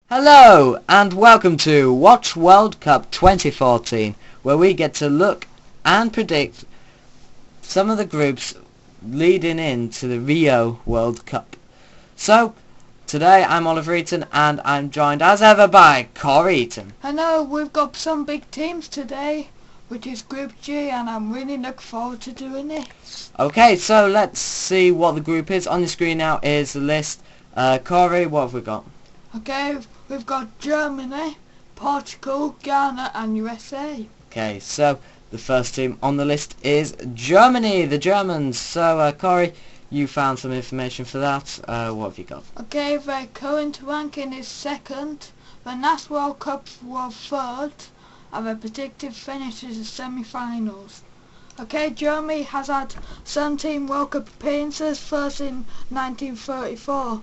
Hello and welcome to Watch World Cup 2014, where we get to look and predict some of the groups leading into the Rio World Cup. So, today I'm Oliver Eaton and I'm joined as ever by Corey Eaton. Hello, we've got some big teams today, which is Group G, and I'm really looking forward to doing it. Okay, so let's see what the group is. On the screen now is the list. Corey, what have we got? Okay, we've got Germany, Portugal, Ghana and USA. Okay, so the first team on the list is Germany, the Germans. So, Corey, you found some information for that. What have you got? Okay, their current ranking is second, the last World Cup was third, and their predicted finish is the semi-finals. Okay, Germany has had 17 World Cup appearances, first in 1934.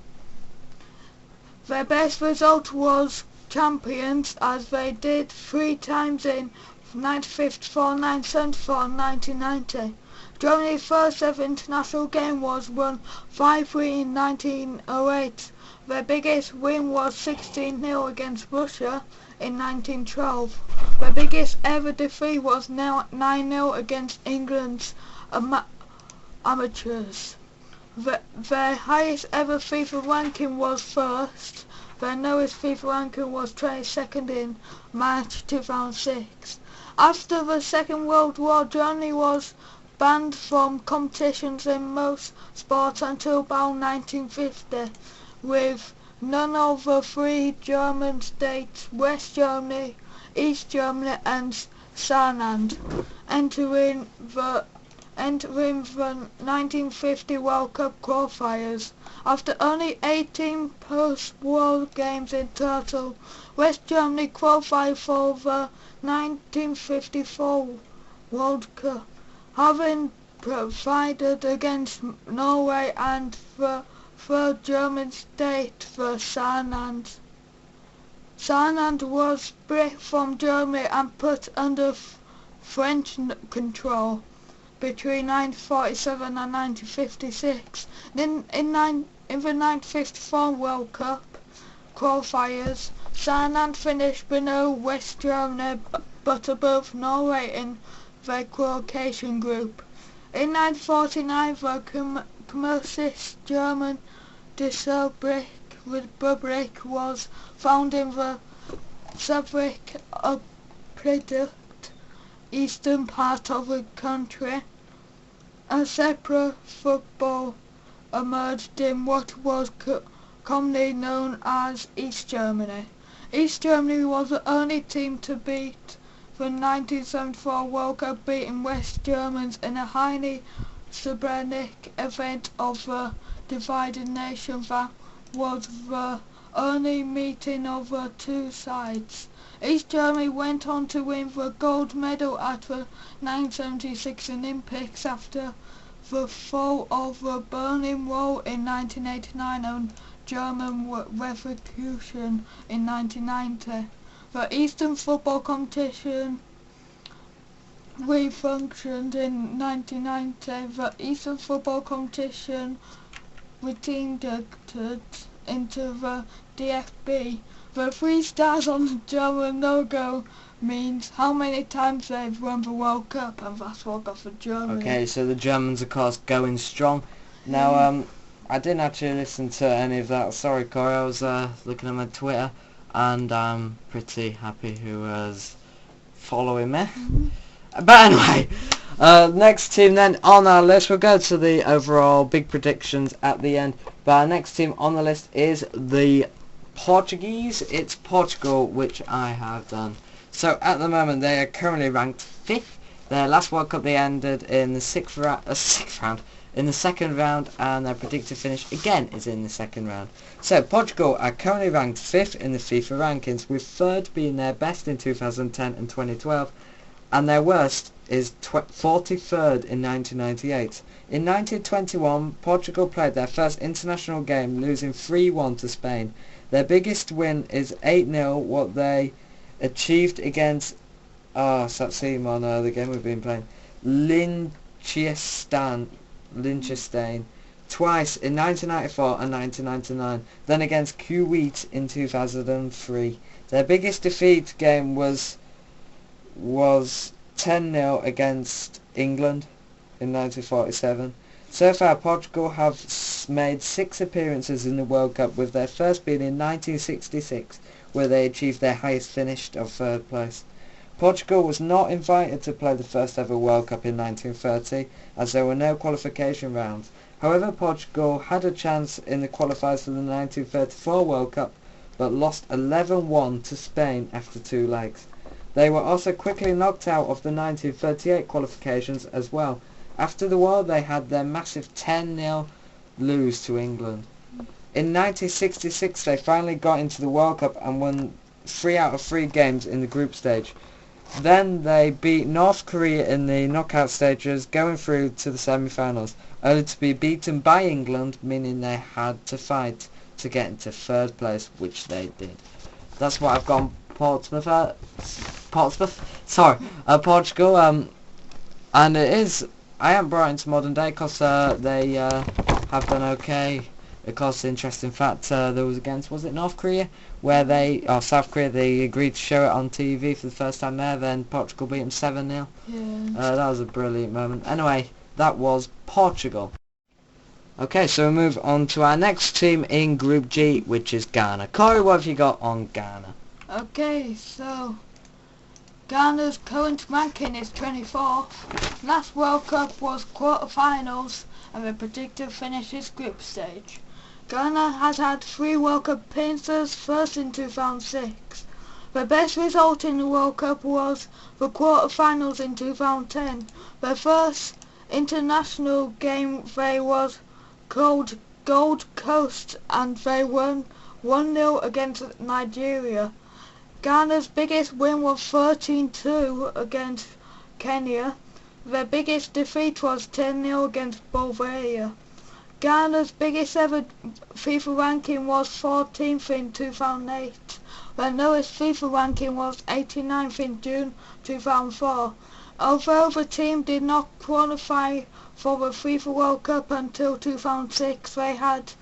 Their best result was champions, as they did 3 times in 1954, 1974 and 1990. Germany's first ever international game was won 5-3 in 1908. Their biggest win was 16-0 against Russia in 1912. Their biggest ever defeat was 9-0 against England's amateurs. Their highest ever FIFA ranking was first. Their lowest FIFA ranking was 22nd in March 2006. After the Second World War, Germany was banned from competitions in most sports until about 1950, with none of the 3 German states, West Germany, East Germany and Saarland, entering the 1950 World Cup qualifiers. After only 18 post-war games in total, West Germany qualified for the 1954 World Cup, having provided against Norway and the third German state, the Saarland. Saarland was split from Germany and put under French control between 1947 and 1956. In the 1954 World Cup qualifiers, Saarland finished below West Germany but above Norway in the qualification group. In 1949, the communist German Republic was found in the Soviet eastern part of the country. A separate football emerged in what was commonly known as East Germany. East Germany was the only team to beat the 1974 World Cup, beating West Germans in a highly symbolic event of the divided nation that was the only meeting of the 2 sides. East Germany went on to win the gold medal at the 1976 Olympics after the fall of the Berlin Wall in 1989 and German Revolution in 1990. The Eastern football competition refunctioned in 1990. The Eastern football competition reintegrated into the DFB. The 3 stars on the German logo means how many times they've won the World Cup, and that's what I got for Germany. Okay, so the Germans, of course, going strong. Now, I didn't actually listen to any of that. Sorry, Corey, I was looking at my Twitter, and I'm pretty happy who was following me. But anyway, next team then on our list, we'll go to the overall big predictions at the end. But our next team on the list is the Portuguese. It's Portugal, which I have done. So at the moment they are currently ranked 5th. Their last World Cup they ended in the sixth round, in the second round, and their predicted finish again is in the second round. So Portugal are currently ranked 5th in the FIFA rankings, with 3rd being their best in 2010 and 2012, and their worst is 43rd in 1998. In 1921, Portugal played their first international game, losing 3-1 to Spain. Their biggest win is 8-0, what they achieved against Satsuma on the game we've been playing, Liechtenstein twice in 1994 and 1999, then against Kuwait in 2003. Their biggest defeat game was 10-0 against England in 1947. So far, Portugal have made 6 appearances in the World Cup, with their first being in 1966, where they achieved their highest finish of 3rd place. Portugal was not invited to play the first ever World Cup in 1930, as there were no qualification rounds. However, Portugal had a chance in the qualifiers for the 1934 World Cup, but lost 11-1 to Spain after 2 legs. They were also quickly knocked out of the 1938 qualifications as well. After the war, they had their massive 10-0 lose to England. In 1966, they finally got into the World Cup and won 3 out of 3 games in the group stage. Then they beat North Korea in the knockout stages, going through to the semi-finals, only to be beaten by England, meaning they had to fight to get into 3rd place, which they did. That's what I've got on Portugal, and it is, I haven't brought it into modern day because they have done okay. Of course, the interesting fact, there was against, was it North Korea, where or South Korea, they agreed to show it on TV for the first time there, then Portugal beat them 7-0. Yeah. That was a brilliant moment. Anyway, that was Portugal. Okay, so we move on to our next team in Group G, which is Ghana. Corey, what have you got on Ghana? Okay, so Ghana's current ranking is 24th. Last World Cup was quarter-finals, and the predicted finish is group stage. Ghana has had 3 World Cup appearances, first in 2006. Their best result in the World Cup was the quarter-finals in 2010. Their first international game they was called Gold Coast, and they won 1-0 against Nigeria. Ghana's biggest win was 13-2 against Kenya. Their biggest defeat was 10-0 against Bulgaria. Ghana's biggest ever FIFA ranking was 14th in 2008. Their lowest FIFA ranking was 89th in June 2004. Although the team did not qualify for the FIFA World Cup until 2006, they had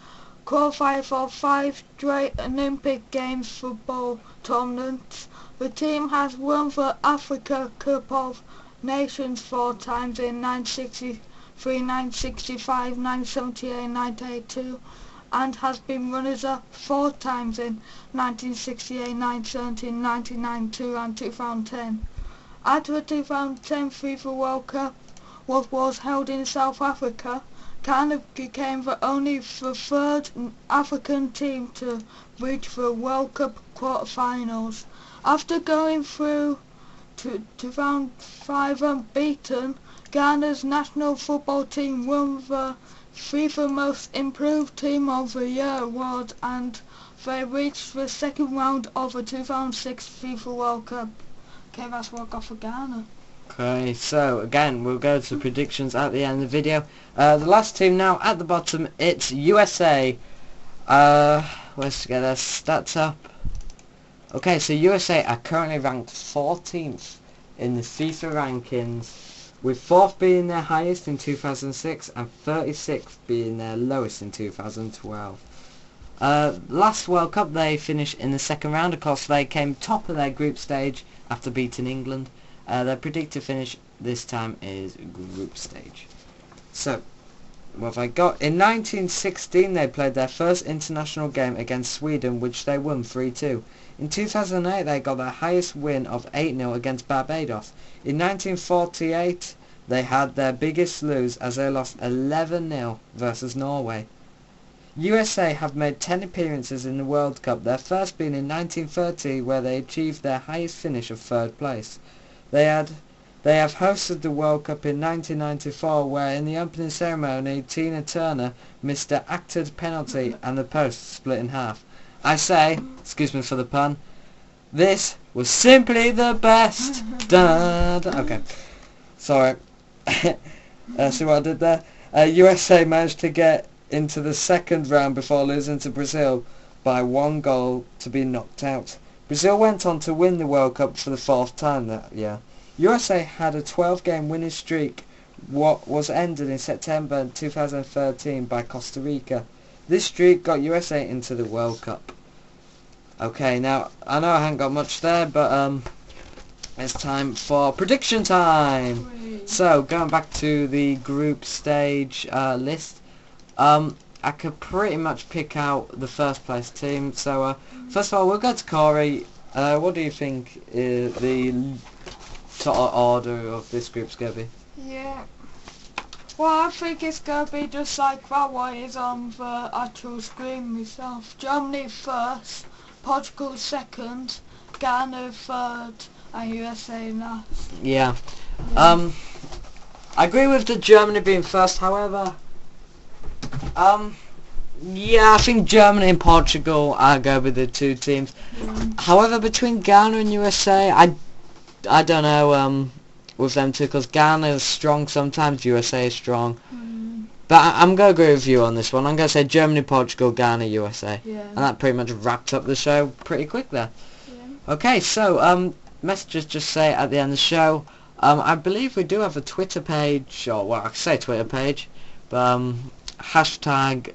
qualified for 5 straight Olympic Games football tournaments. The team has won the Africa Cup of Nations 4 times in 1963, 1965, 1978 and 1982, and has been runners-up 4 times in 1968, 1970, 1992 and 2010. At the 2010 FIFA World Cup, what was held in South Africa, Ghana became the 3rd African team to reach the World Cup quarter-finals. After going through to round 5 unbeaten, Ghana's national football team won the FIFA Most Improved Team of the Year award, and they reached the second round of the 2006 FIFA World Cup. Okay, that's what I got for Ghana. Okay, so again, we'll go to predictions at the end of the video. The last team now at the bottom, it's USA. Let's get their stats up. Okay, so USA are currently ranked 14th in the FIFA rankings, with 4th being their highest in 2006 and 36th being their lowest in 2012. Last World Cup they finished in the second round. Of course, they came top of their group stage after beating England. Their predicted finish this time is group stage. So, what have I got? In 1916 they played their first international game against Sweden, which they won 3-2. In 2008 they got their highest win of 8-0 against Barbados. In 1948 they had their biggest lose as they lost 11-0 versus Norway. USA have made 10 appearances in the World Cup, their first being in 1930 where they achieved their highest finish of 3rd place. They have hosted the World Cup in 1994 where in the opening ceremony Tina Turner missed the acted penalty and the post split in half. I say, excuse me for the pun, this was simply the best. Okay, sorry. See what I did there? USA managed to get into the second round before losing to Brazil by 1 goal to be knocked out. Brazil went on to win the World Cup for the 4th time that year. USA had a 12-game winning streak what was ended in September 2013 by Costa Rica. This streak got USA into the World Cup. Okay, now I know I haven't got much there, but it's time for prediction time. So going back to the group stage list, I could pretty much pick out the first place team. So first of all, we'll go to Corey. What do you think the sort of order of this group's going to be? Yeah. Well, I think it's going to be just like that what is on the actual screen myself. Germany first, Portugal second, Ghana third, and USA last. Yeah. I agree with the Germany being first, however, yeah, I think Germany and Portugal are going to be the two teams. However, between Ghana and USA, I don't know with them two, because Ghana is strong sometimes, USA is strong. But I'm going to agree with you on this one. I'm going to say Germany, Portugal, Ghana, USA. Yeah. And that pretty much wrapped up the show pretty quick there. Yeah. Okay, so messages just say at the end of the show, I believe we do have a Twitter page, or well, I can say Twitter page, but hashtag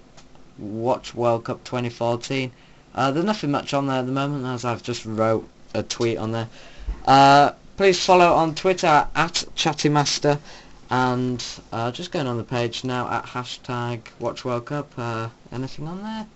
Watch World Cup 2014. There's nothing much on there at the moment, as I've just wrote a tweet on there. Please follow on Twitter at ChattyMaster, and just going on the page now at hashtag Watch World Cup. Anything on there?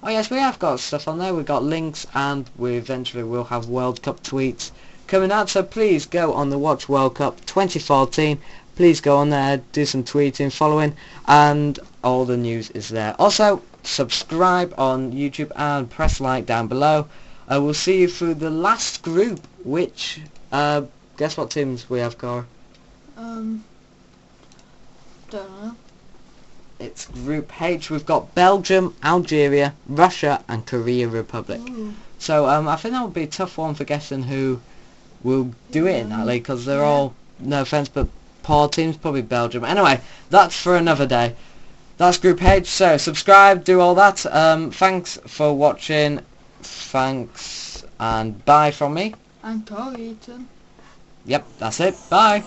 Oh yes, we have got stuff on there. We've got links, and we eventually will have World Cup tweets coming out, so please go on the Watch World Cup 2014. Please go on there, do some tweeting, following, and all the news is there. Also, subscribe on YouTube and press like down below. We'll see you through the last group, which, guess what teams we have, Cora? Don't know. It's Group H. We've got Belgium, Algeria, Russia, and Korea Republic. Ooh. So I think that would be a tough one for guessing who will do it in that league, because they're all, no offence, but poor teams, probably Belgium. Anyway, that's for another day. That's Group H, so subscribe, do all that. Thanks for watching. Thanks, and bye from me. And Eaton. Yep, that's it. Bye.